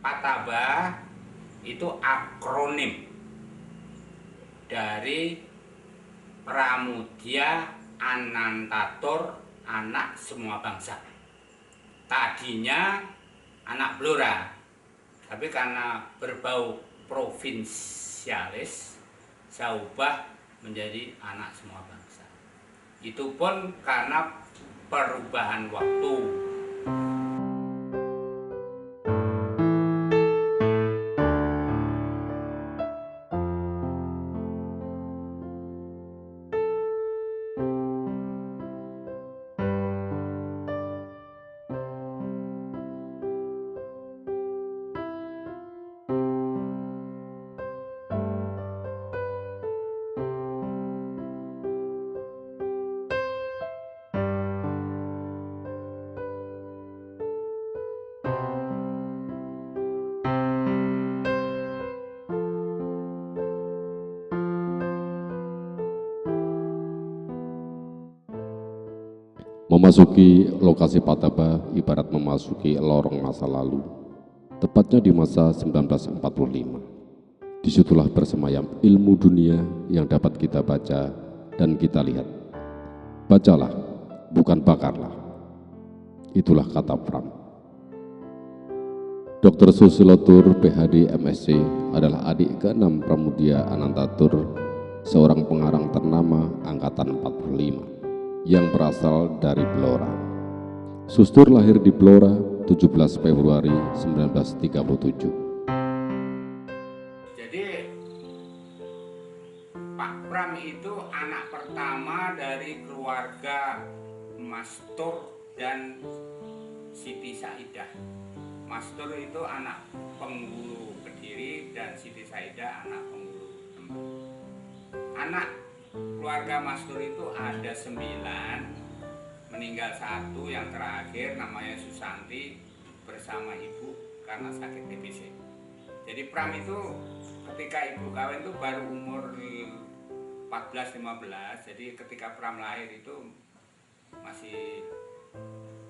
Pataba itu akronim dari Pramudia Anantatur, anak semua bangsa. Tadinya anak Blora, tapi karena berbau provinsialis, saya ubah menjadi anak semua bangsa. Itu pun karena perubahan waktu. Memasuki lokasi Pataba ibarat memasuki lorong masa lalu, tepatnya di masa 1945. Disitulah bersemayam ilmu dunia yang dapat kita baca dan kita lihat. Bacalah, bukan bakarlah. Itulah kata Pram. Dr. Susilo-Tur, PhD, MSc, adalah adik ke-6 Pramudia Anantatur, seorang pengarang ternama Angkatan 45. Yang berasal dari Blora. Sustur lahir di Blora 17 Februari 1937. Jadi Pak Pram itu anak pertama dari keluarga Mastur dan Siti Saidah. Mastur itu anak penghulu Kediri dan Siti Saidah anak penghulu Demak. Anak keluarga Mastur itu ada 9, meninggal 1 yang terakhir namanya Susanti bersama ibu karena sakit TBC. Jadi Pram itu ketika ibu kawin itu baru umur 14-15, jadi ketika Pram lahir itu masih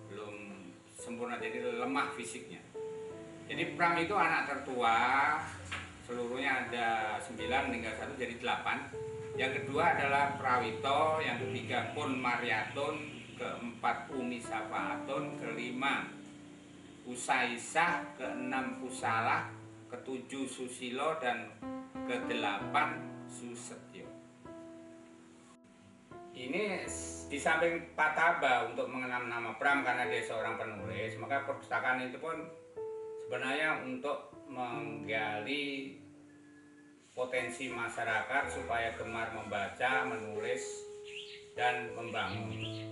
belum sempurna, jadi lemah fisiknya. Jadi Pram itu anak tertua, seluruhnya ada 9, meninggal 1 jadi 8. Yang kedua adalah Prawito, yang ketiga Pun Maryatun, keempat Umi Safaatun, kelima Usaisah, keenam Kusalah, ketujuh Susilo, dan kedelapan Susetyo. Ini di samping Pataba untuk mengenal nama Pram karena dia seorang penulis, maka perpustakaan itu pun sebenarnya untuk menggali potensi masyarakat supaya gemar membaca, menulis, dan membangun.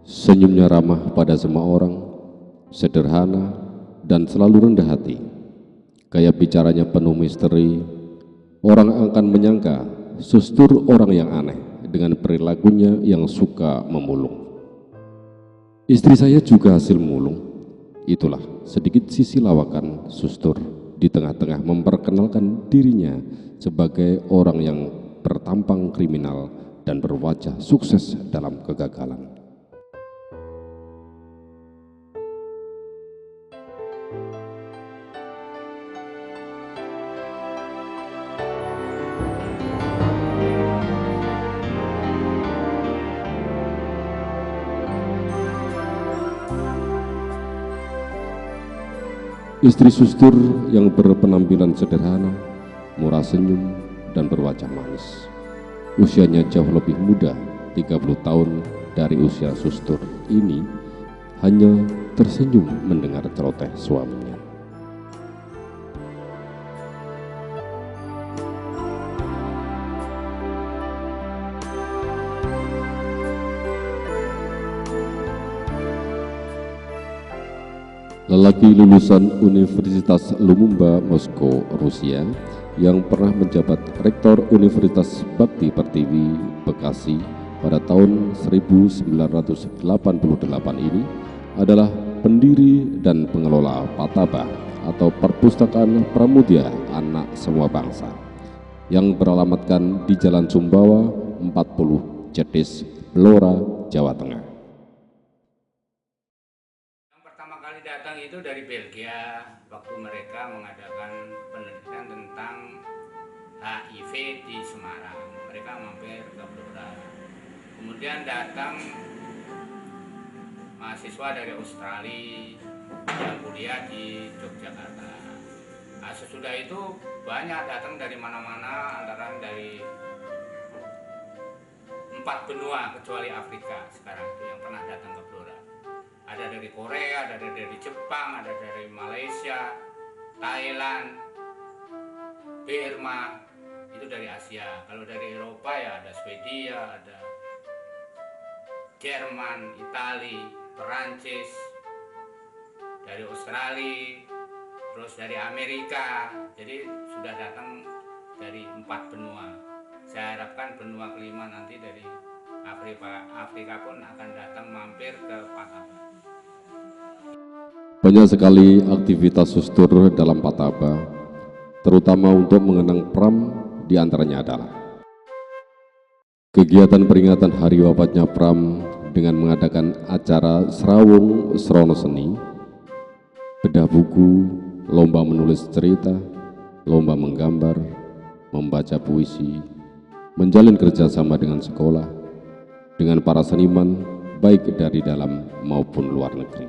Senyumnya ramah pada semua orang, sederhana dan selalu rendah hati. Gaya bicaranya penuh misteri. Orang akan menyangka Sustur orang yang aneh dengan perilakunya yang suka memulung. Istri saya juga hasil mulung. Itulah sedikit sisi lawakan Sustur di tengah-tengah memperkenalkan dirinya sebagai orang yang bertampang kriminal dan berwajah sukses dalam kegagalan. Istri Sustur yang berpenampilan sederhana, murah senyum, dan berwajah manis. Usianya jauh lebih muda, 30 tahun dari usia Sustur ini, hanya tersenyum mendengar celoteh suaminya. Lelaki lulusan Universitas Lumumba, Moskow, Rusia, yang pernah menjabat Rektor Universitas Bakti Pertiwi, Bekasi pada tahun 1988 ini adalah pendiri dan pengelola Pataba atau Perpustakaan Pramudia Anak Semua Bangsa. yang beralamatkan di Jalan Sumbawa 40, Jetis, Blora, Jawa Tengah. Yang pertama kali datang itu dari Belgia, waktu mereka mengadakan penelitian tentang HIV di Semarang. Mereka mampir ke Blora. Kemudian datang mahasiswa dari Australia yang kuliah di Yogyakarta. Nah, sesudah itu banyak datang dari mana-mana, antara dari 4 benua kecuali Afrika sekarang itu yang pernah datang ke Blora. Ada dari Korea, ada dari Jepang, ada dari Malaysia, Thailand, Burma, itu dari Asia. Kalau dari Eropa ya ada Swedia, ada Jerman, Italia, Perancis, dari Australia, terus dari Amerika. Jadi sudah datang dari 4 benua. Saya harapkan benua kelima nanti dari Afrika pun akan datang mampir ke Pataba. Banyak sekali aktivitas sustur dalam Pataba, terutama untuk mengenang Pram, diantaranya adalah kegiatan peringatan hari wafatnya Pram dengan mengadakan acara Serawung Srono Seni, bedah buku, lomba menulis cerita, lomba menggambar, membaca puisi, menjalin kerjasama dengan sekolah, dengan para seniman, baik dari dalam maupun luar negeri.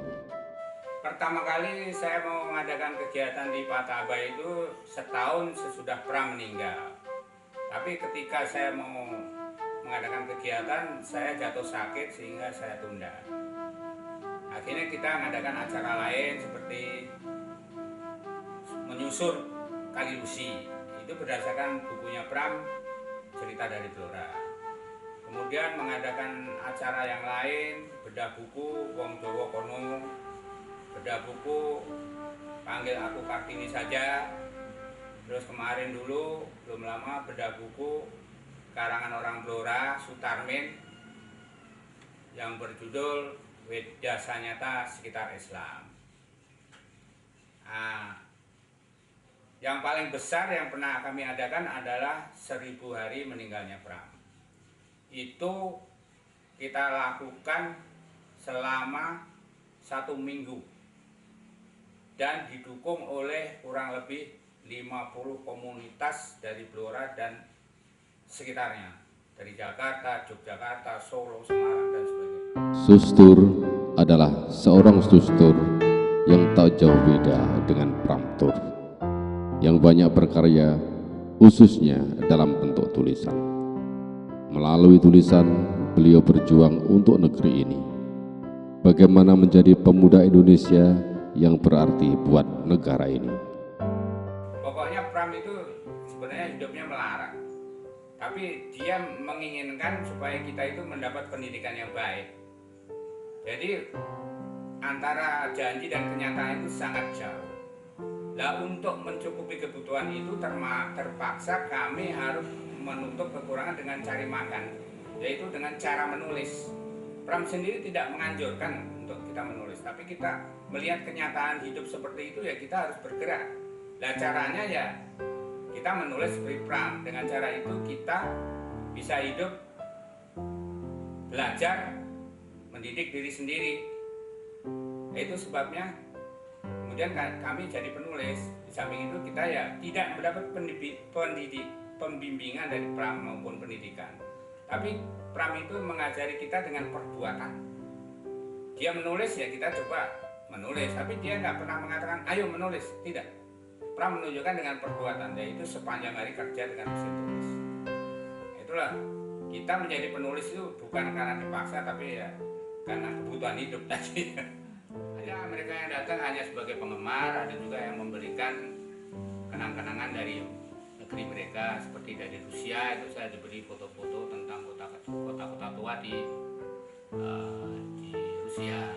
Pertama kali saya mau mengadakan kegiatan di Pataba itu setahun sesudah Pram meninggal. Tapi ketika saya mau mengadakan kegiatan, saya jatuh sakit sehingga saya tunda. Akhirnya kita mengadakan acara lain seperti menyusur Kali Lusi. Itu berdasarkan bukunya Pram, Cerita dari Blora. Kemudian mengadakan acara yang lain, bedah buku Wong Jawa Kono, bedah buku Panggil Aku Kartini Saja. Terus kemarin dulu belum lama bedah buku karangan orang Blora, Sutarmin, yang berjudul Wedasa Nyata Sekitar Islam. Nah, yang paling besar yang pernah kami adakan adalah 1000 hari meninggalnya Pram. Itu kita lakukan selama 1 minggu dan didukung oleh kurang lebih 50 komunitas dari Blora dan sekitarnya, dari Jakarta, Yogyakarta, Solo, Semarang, dan sebagainya. Sustur adalah seorang sustur yang tak jauh beda dengan Pramtur, yang banyak berkarya khususnya dalam bentuk tulisan. Melalui tulisan, beliau berjuang untuk negeri ini. Bagaimana menjadi pemuda Indonesia yang berarti buat negara ini. Pokoknya Pram itu sebenarnya hidupnya melarat, tapi dia menginginkan supaya kita itu mendapat pendidikan yang baik. Jadi antara janji dan kenyataan itu sangat jauh. Nah, untuk mencukupi kebutuhan itu terpaksa kami harus menutup kekurangan dengan cari makan, yaitu dengan cara menulis. Pram sendiri tidak menganjurkan untuk kita menulis, tapi kita melihat kenyataan hidup seperti itu ya kita harus bergerak. Nah, caranya ya kita menulis seperti Pram. Dengan cara itu kita bisa hidup, belajar, mendidik diri sendiri. Itu sebabnya kemudian kami jadi penulis. Di samping itu kita ya tidak mendapat pembimbingan dari Pram maupun pendidikan. Tapi Pram itu mengajari kita dengan perbuatan. Dia menulis ya kita coba menulis, tapi dia nggak pernah mengatakan ayo menulis, tidak. Pram menunjukkan dengan perbuatan, yaitu sepanjang hari kerja dengan mesin tulis. Itulah kita menjadi penulis itu bukan karena dipaksa, tapi ya karena kebutuhan hidup tadi. Ada mereka yang datang hanya sebagai penggemar, ada juga yang memberikan kenang-kenangan dari negeri mereka, seperti dari Rusia itu saya diberi foto-foto tentang kota-kota tua di Rusia.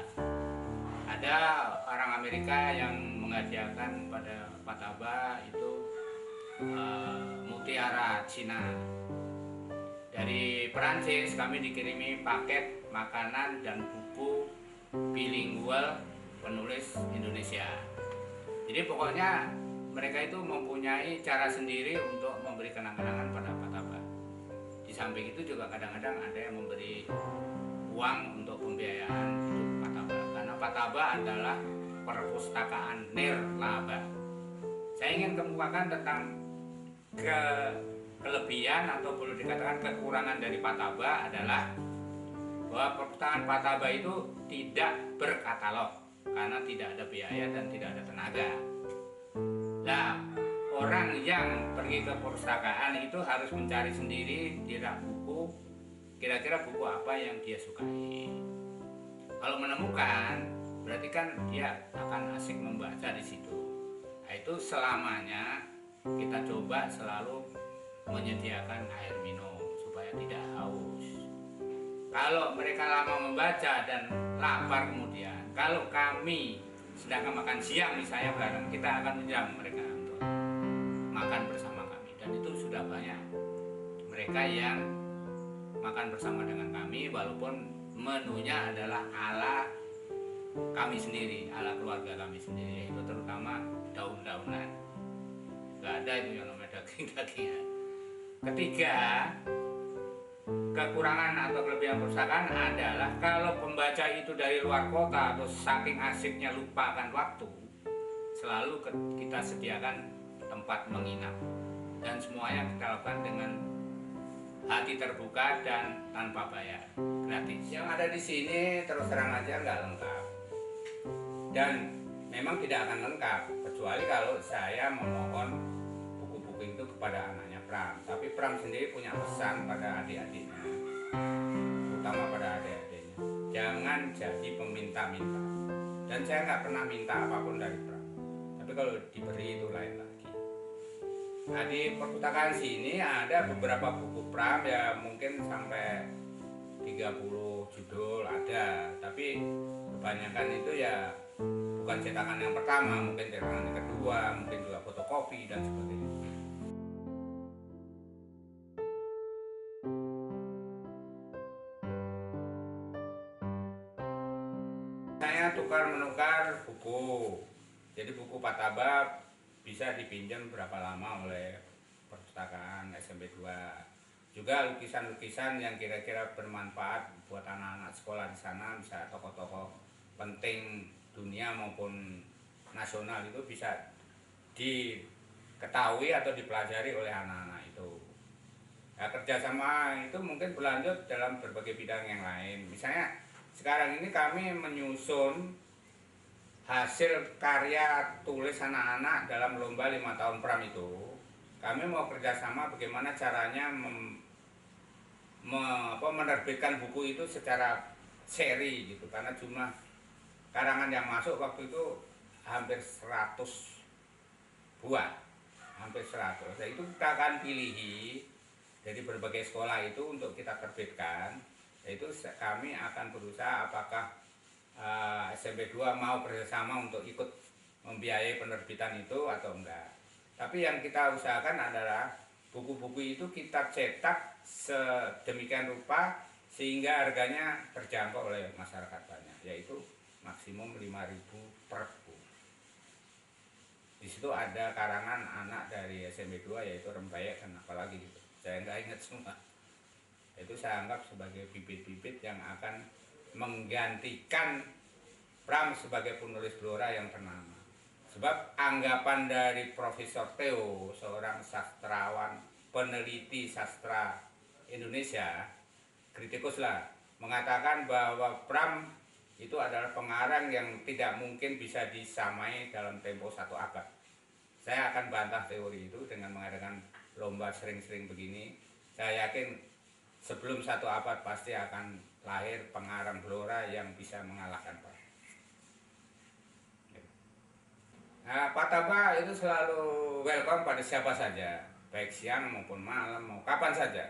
Ada orang Amerika yang menghadiahkan pada Pataba itu mutiara Cina. Dari Perancis kami dikirimi paket makanan dan buku bilingual penulis Indonesia. Jadi pokoknya mereka itu mempunyai cara sendiri untuk memberi kenang-kenangan pada Pataba. Di samping itu juga kadang-kadang ada yang memberi uang untuk pembiayaan hidup Pataba, karena Pataba adalah perpustakaan nirlaba. Saya ingin kemukakan tentang kelebihan atau boleh dikatakan kekurangan dari Pataba adalah bahwa perpustakaan Pataba itu tidak berkatalog karena tidak ada biaya dan tidak ada tenaga. Nah, orang yang pergi ke perpustakaan itu harus mencari sendiri di rak buku, kira-kira buku apa yang dia sukai. Kalau menemukan, berarti kan dia akan asik membaca di situ. Nah, itu selamanya kita coba selalu menyediakan air minum supaya tidak haus. Kalau mereka lama membaca dan lapar kemudian, kalau kami sedang makan siang misalnya bareng, kita akan menjamu mereka untuk makan bersama kami, dan itu sudah banyak mereka yang makan bersama dengan kami walaupun menunya adalah ala kami sendiri, ala keluarga kami sendiri, yaitu terutama daun-daunan. Nggak ada itu yang namanya daging-dagingan. Ketiga, kekurangan atau kelebihan perpustakaan adalah kalau pembaca itu dari luar kota atau saking asiknya lupakan waktu, selalu kita sediakan tempat menginap, dan semuanya kita lakukan dengan hati terbuka dan tanpa bayar, gratis. Yang ada di sini terus terang aja nggak lengkap, dan memang tidak akan lengkap kecuali kalau saya memohon buku-buku itu kepada anaknya Pram. Tapi Pram sendiri punya pesan pada adik-adiknya, terutama pada adik-adiknya, jangan jadi peminta-minta. Dan saya nggak pernah minta apapun dari Pram, tapi kalau diberi itu lain lagi. Nah, di perpustakaan sini ada beberapa buku Pram, ya mungkin sampai 30 judul ada, tapi kebanyakan itu ya bukan cetakan yang pertama, mungkin cetakan yang kedua, mungkin juga fotokopi dan sebagainya. Saya tukar-menukar buku, jadi buku Pataba bisa dipinjam berapa lama oleh perpustakaan SMP 2. Juga lukisan-lukisan yang kira-kira bermanfaat buat anak-anak sekolah di sana, bisa tokoh-tokoh penting dunia maupun nasional, itu bisa diketahui atau dipelajari oleh anak-anak itu. Nah, kerjasama itu mungkin berlanjut dalam berbagai bidang yang lain. Misalnya sekarang ini kami menyusun hasil karya tulis anak-anak dalam lomba 5 tahun Pram itu. Kami mau kerjasama bagaimana caranya menerbitkan buku itu secara seri gitu, karena jumlah karangan yang masuk waktu itu hampir 100 buah, hampir 100. Nah, itu kita akan pilih dari berbagai sekolah itu untuk kita terbitkan. Yaitu kami akan berusaha apakah SMP 2 mau bersama untuk ikut membiayai penerbitan itu atau enggak. Tapi yang kita usahakan adalah buku-buku itu kita cetak sedemikian rupa sehingga harganya terjangkau oleh masyarakat banyak, yaitu maksimum 5.000 per buku. Di situ ada karangan anak dari SMP 2 yaitu Rembayak dan apalagi gitu. Saya nggak ingat semua. Itu saya anggap sebagai bibit-bibit yang akan menggantikan Pram sebagai penulis blora yang ternama. Sebab anggapan dari Profesor Theo, seorang sastrawan peneliti sastra Indonesia, kritikus lah, mengatakan bahwa Pram itu adalah pengarang yang tidak mungkin bisa disamai dalam tempo 1 abad. Saya akan bantah teori itu dengan mengadakan lomba sering-sering begini. Saya yakin sebelum 1 abad pasti akan lahir pengarang blora yang bisa mengalahkan Pram. Nah, Pataba itu selalu welcome pada siapa saja, baik siang maupun malam, mau kapan saja.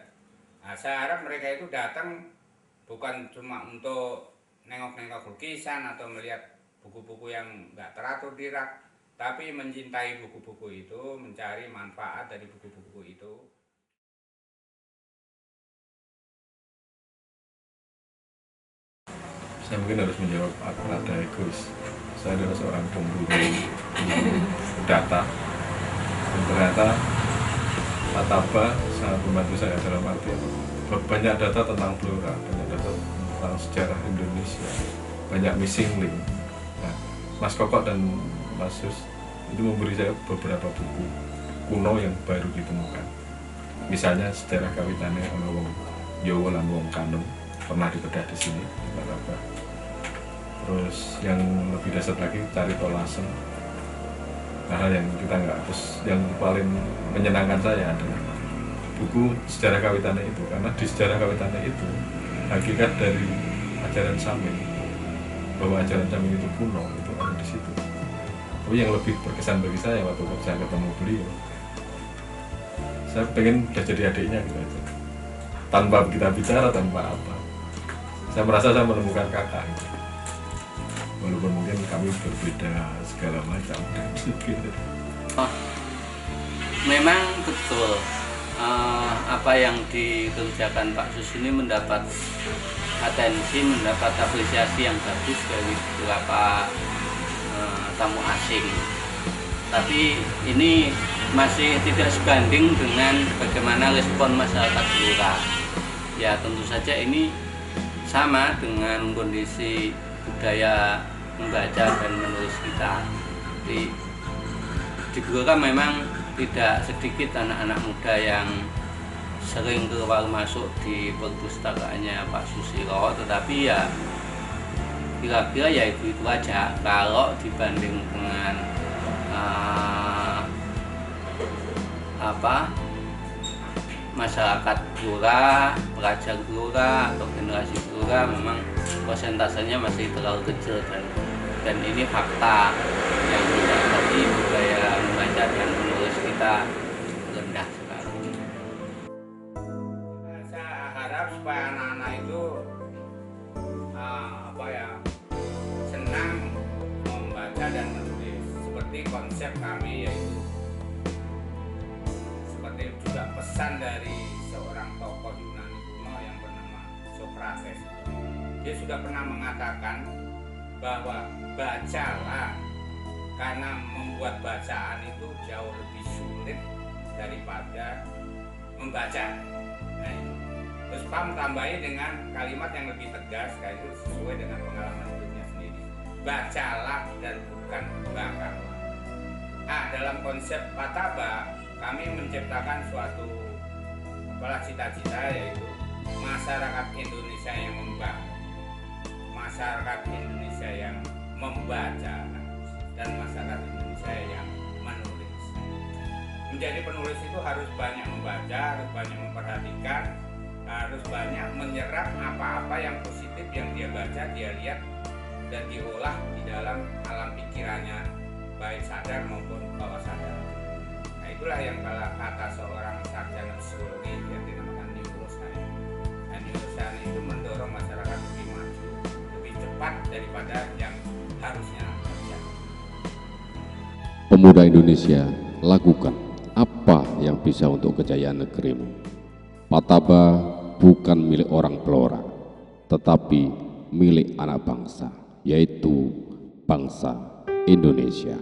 Nah, saya harap mereka itu datang bukan cuma untuk nengok-nengok lukisan atau melihat buku-buku yang nggak teratur di rak, tapi mencintai buku-buku itu, mencari manfaat dari buku-buku itu. Saya mungkin harus menjawab rada egois. Saya adalah seorang pemburu data Dan ternyata Pak Taba sangat membantu saya dalam arti banyak data tentang flora, banyak data tentang sejarah Indonesia, banyak missing link. Nah, Mas Kokok dan Mas Sus itu memberi saya beberapa buku kuno yang baru ditemukan. Misalnya sejarah kawitane ana wong Jawa lan wong Kanem pernah dibedah di sini di Pak Taba. Terus yang lebih dasar lagi Carita Lasem. Hal yang kita nggak, terus yang paling menyenangkan saya adalah buku sejarah kawitannya itu, karena di sejarah kawitannya itu hakikat dari ajaran Samin, bahwa ajaran Samin itu kuno, itu ada di situ. Tapi yang lebih berkesan bagi saya waktu saya ketemu beliau, saya pengen udah jadi adiknya gitu aja, tanpa kita bicara, tanpa apa. Saya merasa saya menemukan kakak gitu. Walaupun mungkin kami berbeda segala macam. Oh, memang betul apa yang dikerjakan Pak Sus ini mendapat atensi, mendapat apresiasi yang bagus dari beberapa tamu asing. Tapi ini masih tidak sebanding dengan bagaimana respon masyarakat Blora. Ya tentu saja ini sama dengan kondisi budaya membaca dan menulis kita. Di Blora memang tidak sedikit anak-anak muda yang sering keluar masuk di perpustakaannya Pak Susilo, tetapi ya kira-kira ya itu aja kalau dibanding dengan masyarakat Blora, pelajar Blora atau generasi Blora, memang persentasenya masih terlalu kecil dan ini fakta yang tadi budaya membaca dan menulis kita rendah sekali. Saya harap supaya anak-anak itu senang membaca dan menulis seperti konsep kami, yaitu seperti juga pesan dari seorang tokoh Yunani kuno yang bernama Socrates. Dia sudah pernah mengatakan bahwa bacalah, karena membuat bacaan itu jauh lebih sulit daripada membaca. Nah, terus Pak tambahi dengan kalimat yang lebih tegas, kayak itu sesuai dengan pengalaman hidupnya sendiri. Bacalah dan bukan bacalah. Nah, dalam konsep Pak Taba, kami menciptakan suatu cita-cita, yaitu masyarakat Indonesia yang membangun, masyarakat Indonesia yang membaca, dan masyarakat Indonesia yang menulis. Menjadi penulis itu harus banyak membaca, harus banyak memperhatikan, harus banyak menyerap apa-apa yang positif yang dia baca, dia lihat, dan diolah di dalam alam pikirannya, baik sadar maupun bawah sadar. Nah, itulah yang kata seorang sarjana psikologi yang dinamakan neuroscience. Nah, neuroscience itu mendorong masyarakat lebih maju, lebih cepat daripada yang harusnya terjadi. Pemuda Indonesia, lakukan apa yang bisa untuk kejayaan negerimu. Pak Taba bukan milik orang Blora, tetapi milik anak bangsa, yaitu bangsa Indonesia.